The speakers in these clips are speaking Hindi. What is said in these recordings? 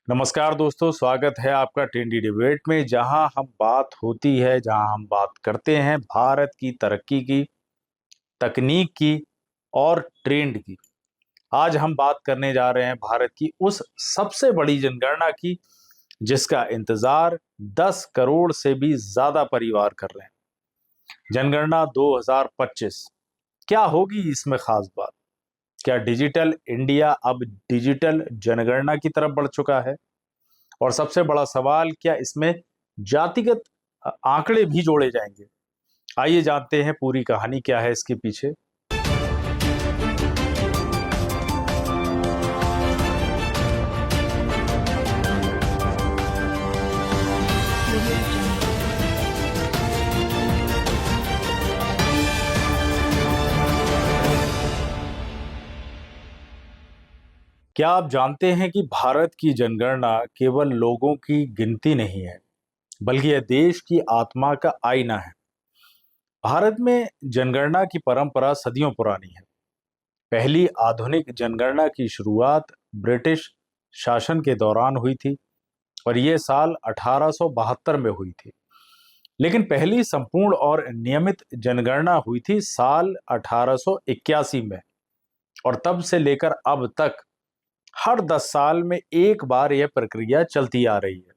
नमस्कार दोस्तों, स्वागत है आपका ट्रेंडी डिबेट में, जहां हम बात होती है, जहां हम बात करते हैं भारत की तरक्की की, तकनीक की और ट्रेंड की। आज हम बात करने जा रहे हैं भारत की उस सबसे बड़ी जनगणना की, जिसका इंतजार 10 करोड़ से भी ज्यादा परिवार कर रहे हैं। जनगणना 2025 क्या होगी इसमें खास बात? क्या डिजिटल इंडिया अब डिजिटल जनगणना की तरफ बढ़ चुका है? और सबसे बड़ा सवाल, क्या इसमें जातिगत आंकड़े भी जोड़े जाएंगे? आइए जानते हैं पूरी कहानी क्या है इसके पीछे। क्या आप जानते हैं कि भारत की जनगणना केवल लोगों की गिनती नहीं है, बल्कि यह देश की आत्मा का आईना है। भारत में जनगणना की परंपरा सदियों पुरानी है। पहली आधुनिक जनगणना की शुरुआत ब्रिटिश शासन के दौरान हुई थी और ये साल 1872 में हुई थी। लेकिन पहली संपूर्ण और नियमित जनगणना हुई थी साल 1881 में, और तब से लेकर अब तक हर 10 साल में एक बार यह प्रक्रिया चलती आ रही है,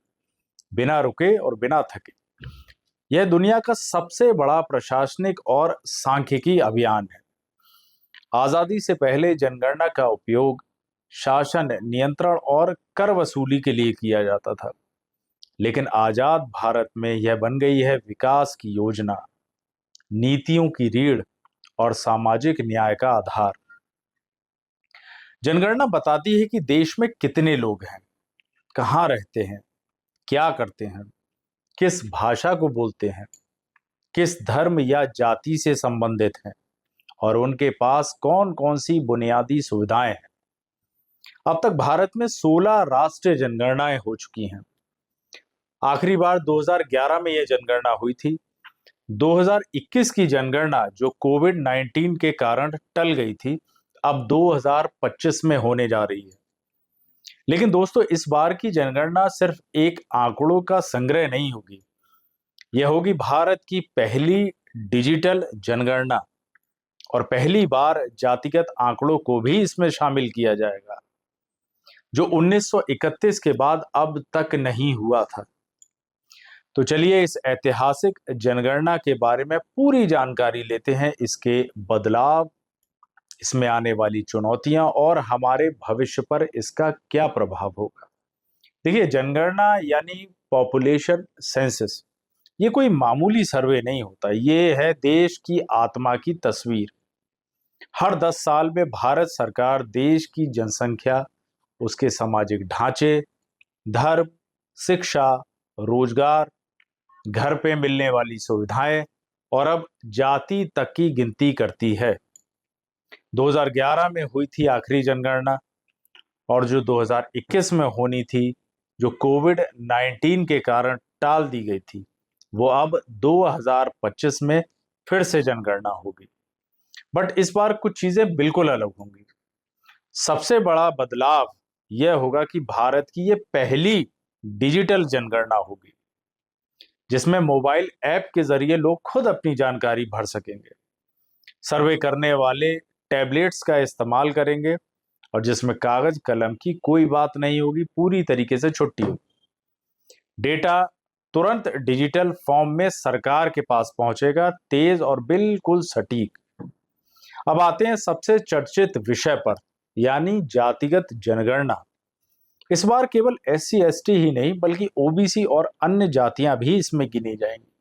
बिना रुके और बिना थके। यह दुनिया का सबसे बड़ा प्रशासनिक और सांख्यिकी अभियान है। आजादी से पहले जनगणना का उपयोग शासन, नियंत्रण और कर वसूली के लिए किया जाता था, लेकिन आजाद भारत में यह बन गई है विकास की योजना, नीतियों की रीढ़ और सामाजिक न्याय का आधार। जनगणना बताती है कि देश में कितने लोग हैं, कहाँ रहते हैं, क्या करते हैं, किस भाषा को बोलते हैं, किस धर्म या जाति से संबंधित हैं और उनके पास कौन कौन सी बुनियादी सुविधाएं हैं। अब तक भारत में 16 राष्ट्रीय जनगणनाएं हो चुकी हैं। आखिरी बार 2011 में यह जनगणना हुई थी। 2021 की जनगणना, जो कोविड 19 के कारण टल गई थी, अब 2025 में होने जा रही है। लेकिन दोस्तों, इस बार की जनगणना सिर्फ एक आंकड़ों का संग्रह नहीं होगी। यह होगी भारत की पहली डिजिटल जनगणना, और पहली बार जातिगत आंकड़ों को भी इसमें शामिल किया जाएगा, जो 1931 के बाद अब तक नहीं हुआ था। तो चलिए इस ऐतिहासिक जनगणना के बारे में पूरी जानकारी लेते हैं, इसके बदलाव, इसमें आने वाली चुनौतियां और हमारे भविष्य पर इसका क्या प्रभाव होगा। देखिए, जनगणना यानी पॉपुलेशन सेंसस, ये कोई मामूली सर्वे नहीं होता। ये है देश की आत्मा की तस्वीर। हर 10 साल में भारत सरकार देश की जनसंख्या, उसके सामाजिक ढांचे, धर्म, शिक्षा, रोजगार, घर पे मिलने वाली सुविधाएं और अब जाति तक की गिनती करती है। 2011 में हुई थी आखिरी जनगणना, और जो 2021 में होनी थी, जो कोविड 19 के कारण टाल दी गई थी, वो अब 2025 में फिर से जनगणना होगी। बट इस बार कुछ चीजें बिल्कुल अलग होंगी। सबसे बड़ा बदलाव यह होगा कि भारत की ये पहली डिजिटल जनगणना होगी, जिसमें मोबाइल ऐप के जरिए लोग खुद अपनी जानकारी भर सकेंगे। सर्वे करने वाले टैबलेट्स का इस्तेमाल करेंगे, और जिसमें कागज कलम की कोई बात नहीं होगी, पूरी तरीके से छुट्टी होगी। डेटा तुरंत डिजिटल फॉर्म में सरकार के पास पहुंचेगा, तेज और बिल्कुल सटीक। अब आते हैं सबसे चर्चित विषय पर, यानी जातिगत जनगणना। इस बार केवल SC ST ही नहीं, बल्कि OBC और अन्य जातियां भी इसमें गिनी जाएंगी।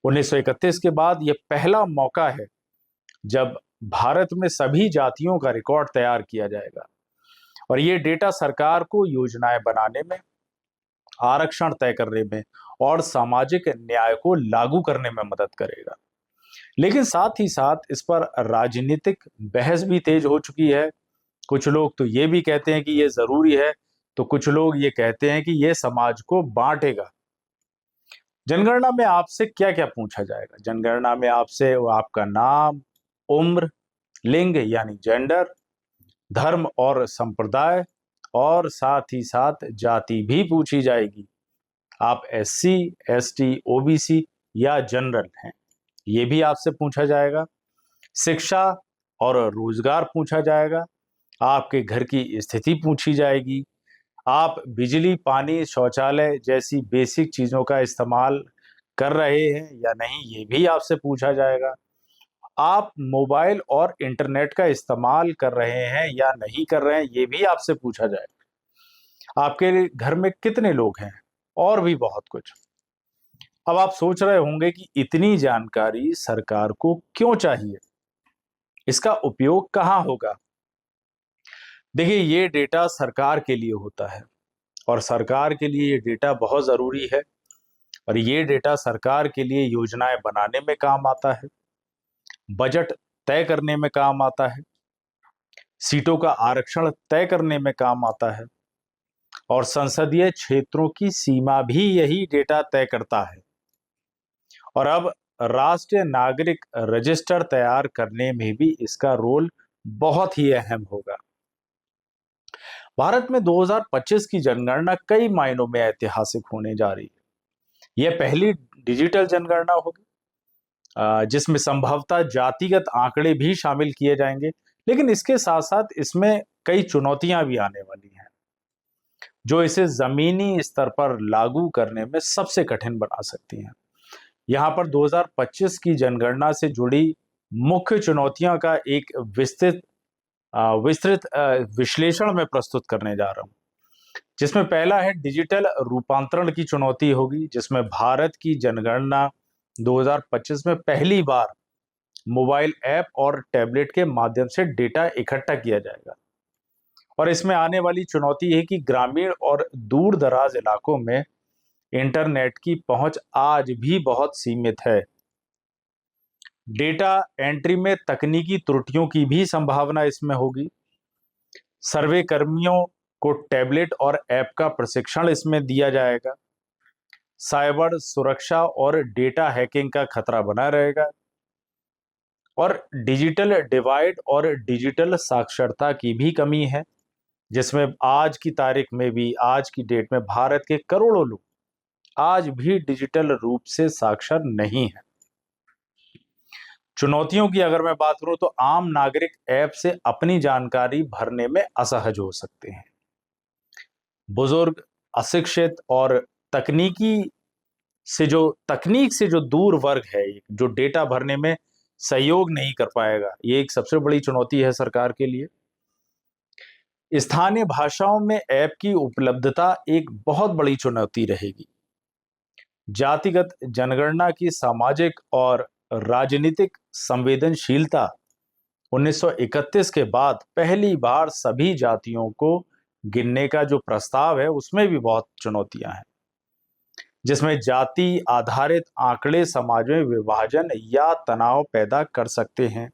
1931 के बाद यह पहला मौका है जब भारत में सभी जातियों का रिकॉर्ड तैयार किया जाएगा, और ये डेटा सरकार को योजनाएं बनाने में, आरक्षण तय करने में और सामाजिक न्याय को लागू करने में मदद करेगा। लेकिन साथ ही साथ इस पर राजनीतिक बहस भी तेज हो चुकी है। कुछ लोग तो ये भी कहते हैं कि ये जरूरी है, तो कुछ लोग ये कहते हैं कि ये समाज को बांटेगा। जनगणना में आपसे क्या क्या पूछा जाएगा? जनगणना में आपसे आपका नाम, उम्र, लिंग यानी जेंडर, धर्म और संप्रदाय, और साथ ही साथ जाति भी पूछी जाएगी। आप एससी, एसटी, ओबीसी या जनरल हैं, ये भी आपसे पूछा जाएगा। शिक्षा और रोजगार पूछा जाएगा। आपके घर की स्थिति पूछी जाएगी। आप बिजली, पानी, शौचालय जैसी बेसिक चीजों का इस्तेमाल कर रहे हैं या नहीं, ये भी आपसे पूछा जाएगा। आप मोबाइल और इंटरनेट का इस्तेमाल कर रहे हैं या नहीं कर रहे हैं, ये भी आपसे पूछा जाएगा। आपके घर में कितने लोग हैं, और भी बहुत कुछ। अब आप सोच रहे होंगे कि इतनी जानकारी सरकार को क्यों चाहिए, इसका उपयोग कहाँ होगा। देखिए, ये डेटा सरकार के लिए होता है और सरकार के लिए ये डेटा बहुत जरूरी है, और ये डेटा सरकार के लिए योजनाएं बनाने में काम आता है, बजट तय करने में काम आता है, सीटों का आरक्षण तय करने में काम आता है, और संसदीय क्षेत्रों की सीमा भी यही डेटा तय करता है। और अब राष्ट्रीय नागरिक रजिस्टर तैयार करने में भी इसका रोल बहुत ही अहम होगा। भारत में 2025 की जनगणना कई मायनों में ऐतिहासिक होने जा रही है। यह पहली डिजिटल जनगणना होगी जिसमें संभवतः जातिगत आंकड़े भी शामिल किए जाएंगे, लेकिन इसके साथ साथ इसमें कई चुनौतियां भी आने वाली हैं, जो इसे जमीनी स्तर पर लागू करने में सबसे कठिन बना सकती हैं। यहाँ पर 2025 की जनगणना से जुड़ी मुख्य चुनौतियों का एक विस्तृत विश्लेषण में प्रस्तुत करने जा रहा हूँ, जिसमें पहला है डिजिटल रूपांतरण की चुनौती होगी, जिसमें भारत की जनगणना 2025 में पहली बार मोबाइल ऐप और टैबलेट के माध्यम से डेटा इकट्ठा किया जाएगा। और इसमें आने वाली चुनौती है कि ग्रामीण और दूर दराज इलाकों में इंटरनेट की पहुंच आज भी बहुत सीमित है। डेटा एंट्री में तकनीकी त्रुटियों की भी संभावना इसमें होगी। सर्वे कर्मियों को टैबलेट और ऐप का प्रशिक्षण इसमें दिया जाएगा। साइबर सुरक्षा और डेटा हैकिंग का खतरा बना रहेगा। और डिजिटल डिवाइड और डिजिटल साक्षरता की भी कमी है, जिसमें आज की तारीख में भी, आज की डेट में भारत के करोड़ों लोग आज भी डिजिटल रूप से साक्षर नहीं है। चुनौतियों की अगर मैं बात करूं तो आम नागरिक ऐप से अपनी जानकारी भरने में असहज हो सकते हैं। बुजुर्ग, अशिक्षित और तकनीक से जो दूर वर्ग है, जो डेटा भरने में सहयोग नहीं कर पाएगा, ये एक सबसे बड़ी चुनौती है सरकार के लिए। स्थानीय भाषाओं में ऐप की उपलब्धता एक बहुत बड़ी चुनौती रहेगी। जातिगत जनगणना की सामाजिक और राजनीतिक संवेदनशीलता 1931 के बाद पहली बार सभी जातियों को गिनने का जो प्रस्ताव है, उसमें भी बहुत चुनौतियां हैं, जिसमें जाति आधारित आंकड़े समाज में विभाजन या तनाव पैदा कर सकते हैं।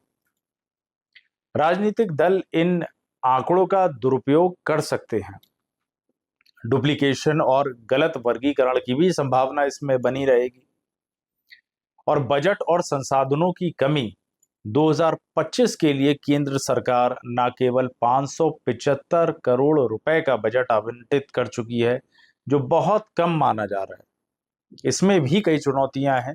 राजनीतिक दल इन आंकड़ों का दुरुपयोग कर सकते हैं। डुप्लीकेशन और गलत वर्गीकरण की भी संभावना इसमें बनी रहेगी। और बजट और संसाधनों की कमी 2025 के लिए केंद्र सरकार न केवल 575 करोड़ रुपए का बजट आवंटित कर चुकी है, जो बहुत कम माना जा रहा है। इसमें भी कई चुनौतियां हैं।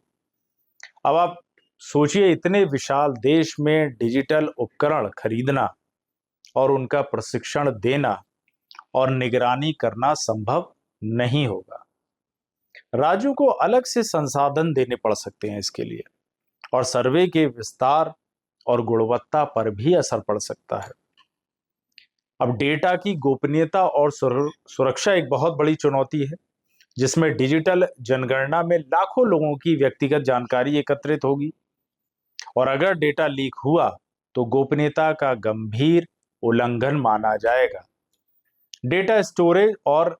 अब आप सोचिए, इतने विशाल देश में डिजिटल उपकरण खरीदना और उनका प्रशिक्षण देना और निगरानी करना संभव नहीं होगा। राज्यों को अलग से संसाधन देने पड़ सकते हैं इसके लिए, और सर्वे के विस्तार और गुणवत्ता पर भी असर पड़ सकता है। अब डेटा की गोपनीयता और सुरक्षा एक बहुत बड़ी चुनौती है, जिसमें डिजिटल जनगणना में लाखों लोगों की व्यक्तिगत जानकारी एकत्रित होगी, और अगर डेटा लीक हुआ तो गोपनीयता का गंभीर उल्लंघन माना जाएगा। डेटा स्टोरेज और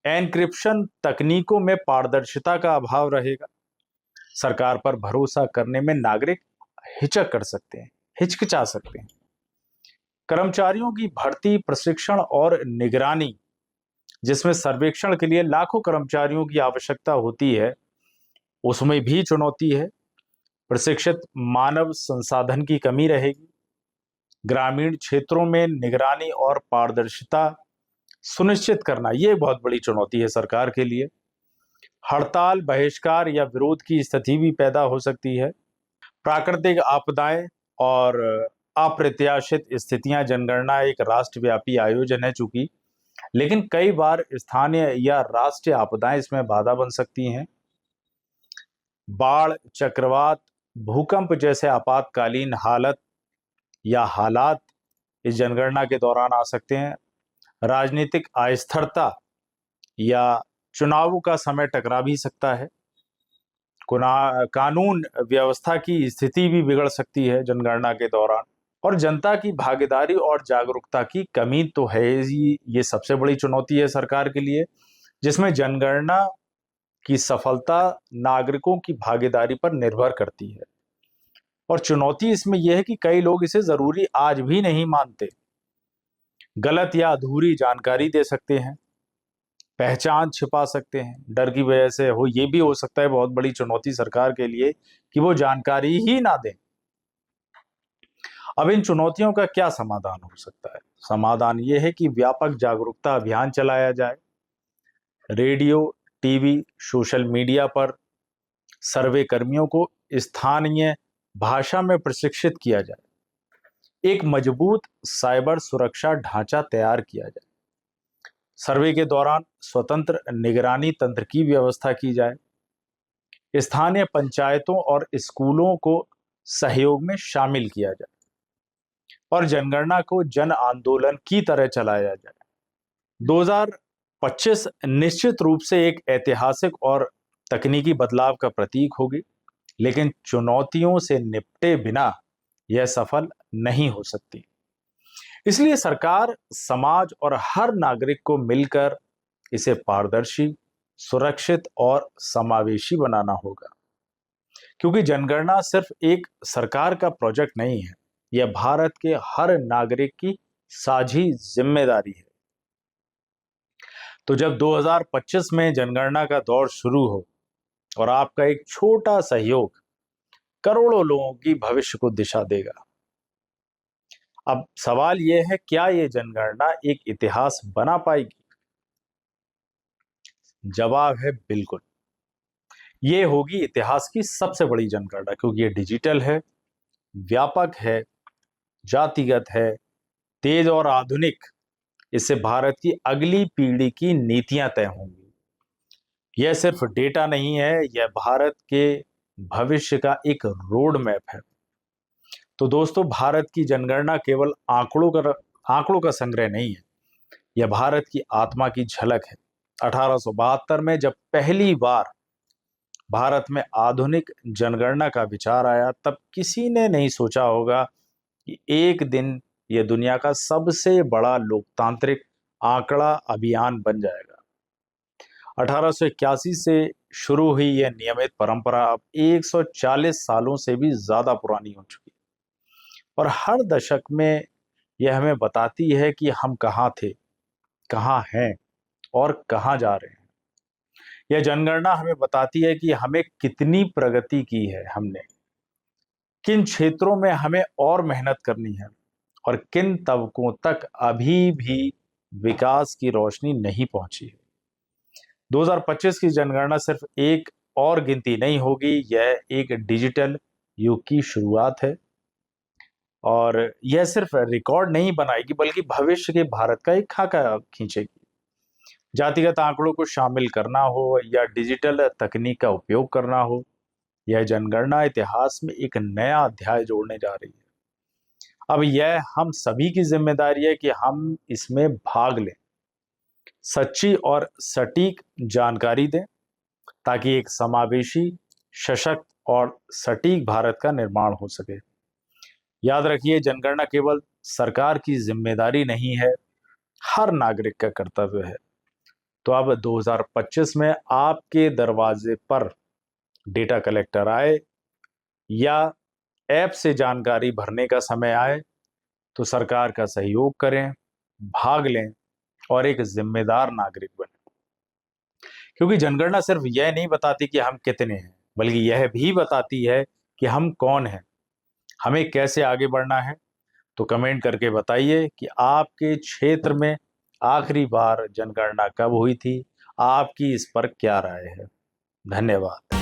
एन्क्रिप्शन तकनीकों में पारदर्शिता का अभाव रहेगा। सरकार पर भरोसा करने में नागरिक हिचकिचा सकते हैं। कर्मचारियों की भर्ती, प्रशिक्षण और निगरानी, जिसमें सर्वेक्षण के लिए लाखों कर्मचारियों की आवश्यकता होती है, उसमें भी चुनौती है। प्रशिक्षित मानव संसाधन की कमी रहेगी। ग्रामीण क्षेत्रों में निगरानी और पारदर्शिता सुनिश्चित करना, ये बहुत बड़ी चुनौती है सरकार के लिए। हड़ताल, बहिष्कार या विरोध की स्थिति भी पैदा हो सकती है। प्राकृतिक आपदाएं और अप्रत्याशित स्थितियां, जनगणना एक राष्ट्रव्यापी आयोजन है चूंकि, लेकिन कई बार स्थानीय या राष्ट्रीय आपदाएं इसमें बाधा बन सकती हैं। बाढ़, चक्रवात, भूकंप जैसे आपातकालीन हालत या हालात इस जनगणना के दौरान आ सकते हैं। राजनीतिक अस्थिरता या चुनावों का समय टकरा भी सकता है। कानून व्यवस्था की स्थिति भी बिगड़ सकती है जनगणना के दौरान। और जनता की भागीदारी और जागरूकता की कमी तो है ही, ये सबसे बड़ी चुनौती है सरकार के लिए, जिसमें जनगणना की सफलता नागरिकों की भागीदारी पर निर्भर करती है। और चुनौती इसमें यह है कि कई लोग इसे जरूरी आज भी नहीं मानते, गलत या अधूरी जानकारी दे सकते हैं, पहचान छिपा सकते हैं, डर की वजह से हो, ये भी हो सकता है बहुत बड़ी चुनौती सरकार के लिए कि वो जानकारी ही ना दें। अब इन चुनौतियों का क्या समाधान हो सकता है? समाधान ये है कि व्यापक जागरूकता अभियान चलाया जाए। रेडियो, टीवी, सोशल मीडिया पर सर्वे कर्मियों को स्थानीय भाषा में प्रशिक्षित किया जाए। एक मजबूत साइबर सुरक्षा ढांचा तैयार किया जाए। सर्वे के दौरान स्वतंत्र निगरानी तंत्र की व्यवस्था की जाए। स्थानीय पंचायतों और स्कूलों को सहयोग में शामिल किया जाए और जनगणना को जन आंदोलन की तरह चलाया जाए। 2025 निश्चित रूप से एक ऐतिहासिक और तकनीकी बदलाव का प्रतीक होगी, लेकिन चुनौतियों से निपटे बिना यह सफल नहीं हो सकती। इसलिए सरकार, समाज और हर नागरिक को मिलकर इसे पारदर्शी, सुरक्षित और समावेशी बनाना होगा। क्योंकि जनगणना सिर्फ एक सरकार का प्रोजेक्ट नहीं है, यह भारत के हर नागरिक की साझी जिम्मेदारी है। तो जब 2025 में जनगणना का दौर शुरू हो और आपका एक छोटा सहयोग करोड़ों लोगों की भविष्य को दिशा देगा। अब सवाल यह है, क्या यह जनगणना एक इतिहास बना पाएगी? जवाब है बिल्कुल। ये होगी इतिहास की सबसे बड़ी जनगणना, क्योंकि ये डिजिटल है, व्यापक है, जातिगत है, तेज और आधुनिक। इससे भारत की अगली पीढ़ी की नीतियां तय होंगी। यह सिर्फ डेटा नहीं है, यह भारत के भविष्य का एक रोड मैप है। तो दोस्तों, भारत की जनगणना केवल आंकड़ों का संग्रह नहीं है, यह भारत की आत्मा की झलक है। 1872 में जब पहली बार भारत में आधुनिक जनगणना का विचार आया, तब किसी ने नहीं सोचा होगा कि एक दिन यह दुनिया का सबसे बड़ा लोकतांत्रिक आंकड़ा अभियान बन जाएगा। 1881 से शुरू हुई यह नियमित परंपरा अब 140 सालों से भी ज्यादा पुरानी हो चुकी है और हर दशक में यह हमें बताती है कि हम कहाँ थे, कहाँ हैं और कहाँ जा रहे हैं। यह जनगणना हमें बताती है कि हमें कितनी प्रगति की है हमने, किन क्षेत्रों में हमें और मेहनत करनी है और किन तबकों तक अभी भी विकास की रोशनी नहीं पहुंची है। 2025 की जनगणना सिर्फ एक और गिनती नहीं होगी, यह एक डिजिटल युग की शुरुआत है और यह सिर्फ रिकॉर्ड नहीं बनाएगी, बल्कि भविष्य के भारत का एक खाका खींचेगी। जातिगत आंकड़ों को शामिल करना हो या डिजिटल तकनीक का उपयोग करना हो, यह जनगणना इतिहास में एक नया अध्याय जोड़ने जा रही है। अब यह हम सभी की जिम्मेदारी है कि हम इसमें भाग लें, सच्ची और सटीक जानकारी दें, ताकि एक समावेशी, सशक्त और सटीक भारत का निर्माण हो सके। याद रखिए, जनगणना केवल सरकार की जिम्मेदारी नहीं है, हर नागरिक का कर्तव्य है। तो अब 2025 में आपके दरवाजे पर डेटा कलेक्टर आए या ऐप से जानकारी भरने का समय आए, तो सरकार का सहयोग करें, भाग लें और एक जिम्मेदार नागरिक बने। क्योंकि जनगणना सिर्फ यह नहीं बताती कि हम कितने हैं, बल्कि यह भी बताती है कि हम कौन हैं, हमें कैसे आगे बढ़ना है। तो कमेंट करके बताइए कि आपके क्षेत्र में आखिरी बार जनगणना कब हुई थी? आपकी इस पर क्या राय है? धन्यवाद।